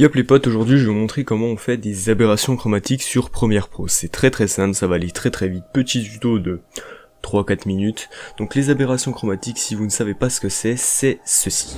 Yop les potes, aujourd'hui je vais vous montrer comment on fait des aberrations chromatiques sur Premiere Pro. C'est très simple, ça va aller très vite. Petit tuto de 3-4 minutes. Donc les aberrations chromatiques, si vous ne savez pas ce que c'est ceci.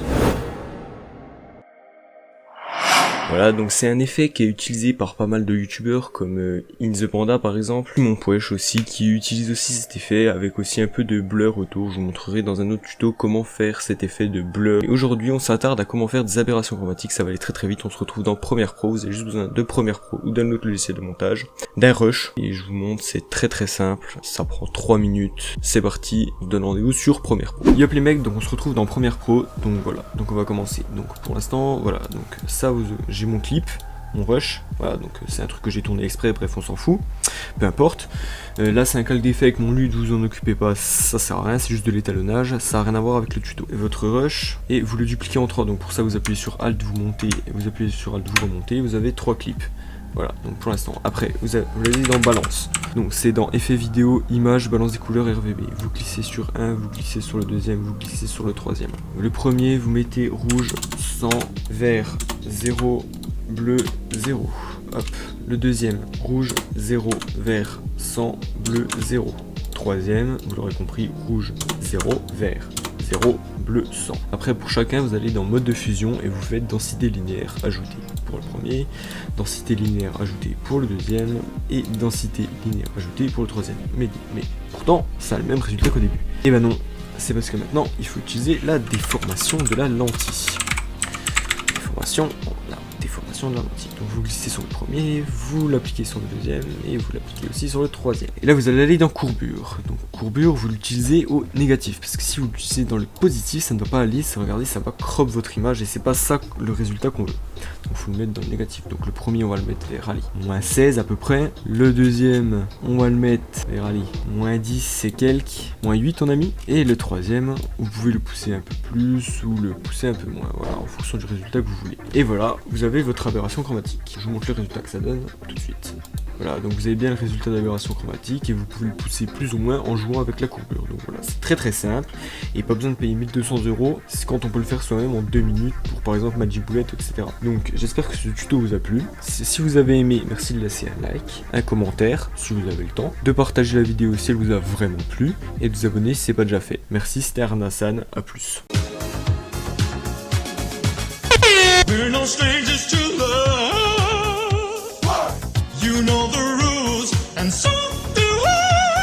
Voilà, donc c'est un effet qui est utilisé par pas mal de youtubeurs comme InThePanda par exemple, Monpoech aussi, qui utilise aussi cet effet avec aussi un peu de blur autour. Je vous montrerai dans un autre tuto comment faire cet effet de blur. Et aujourd'hui on s'attarde à comment faire des aberrations chromatiques, ça va aller très vite. On se retrouve dans Premiere Pro, vous avez juste besoin de Premiere Pro ou d'un autre logiciel de montage, d'un rush, et je vous montre, c'est très simple, ça prend 3 minutes, c'est parti, je vous donne rendez-vous sur Premiere Pro. Yop les mecs, donc on se retrouve dans Premiere Pro, donc voilà, donc on va commencer. Donc pour l'instant, voilà, donc ça j'ai mon clip, mon rush, voilà, donc c'est un truc que j'ai tourné exprès, bref on s'en fout, peu importe. Là c'est un calque d'effet avec mon LUT, vous en occupez pas, ça sert à rien, c'est juste de l'étalonnage, ça a rien à voir avec le tuto. Et votre rush, et vous le dupliquez en 3, donc pour ça vous appuyez sur Alt, vous montez, et vous appuyez sur Alt, vous remontez, vous avez 3 clips. Voilà, donc pour l'instant, après, vous allez dans balance. Donc c'est dans effet vidéo, image, balance des couleurs, RVB. Vous glissez sur un, vous glissez sur le deuxième, vous glissez sur le troisième. Le premier, vous mettez rouge 100, vert 0, bleu 0. Hop. Le deuxième, rouge 0, vert 100, bleu 0. Troisième, vous l'aurez compris, rouge 0, vert 0, bleu 100. Après pour chacun vous allez dans mode de fusion et vous faites densité linéaire ajoutée pour le premier, densité linéaire ajoutée pour le deuxième et densité linéaire ajoutée pour le troisième. Mais pourtant ça a le même résultat qu'au début. Et ben non, c'est parce que maintenant il faut utiliser la déformation de la lentille. Déformation de la lentille. Donc vous glissez sur le premier, vous l'appliquez sur le deuxième et vous l'appliquez aussi sur le troisième. Et là vous allez aller dans courbure. Donc courbure vous l'utilisez au négatif parce que si vous l'utilisez dans le positif ça ne doit pas aller, regardez ça va crop votre image et c'est pas ça le résultat qu'on veut. Donc faut le mettre dans le négatif. Donc le premier on va le mettre vers Ali moins 16 à peu près. Le deuxième on va le mettre vers Ali moins 10 et quelques, moins 8 on a mis. Et le troisième vous pouvez le pousser un peu plus ou le pousser un peu moins, voilà, en fonction du résultat que vous voulez. Et voilà, vous avez votre aberration chromatique. Je vous montre le résultat que ça donne tout de suite. Voilà, donc vous avez bien le résultat d'aberration chromatique et vous pouvez le pousser plus ou moins en jouant avec la courbure. Donc voilà, c'est très simple et pas besoin de payer 1200 €, c'est quand on peut le faire soi-même en 2 minutes pour par exemple Magic Bullet, etc. Donc j'espère que ce tuto vous a plu. Si vous avez aimé, merci de laisser un like, un commentaire si vous avez le temps, de partager la vidéo si elle vous a vraiment plu et de vous abonner si c'est pas déjà fait. Merci, c'était Arnasan, à plus. We're no strangers to love. You know the rules, and so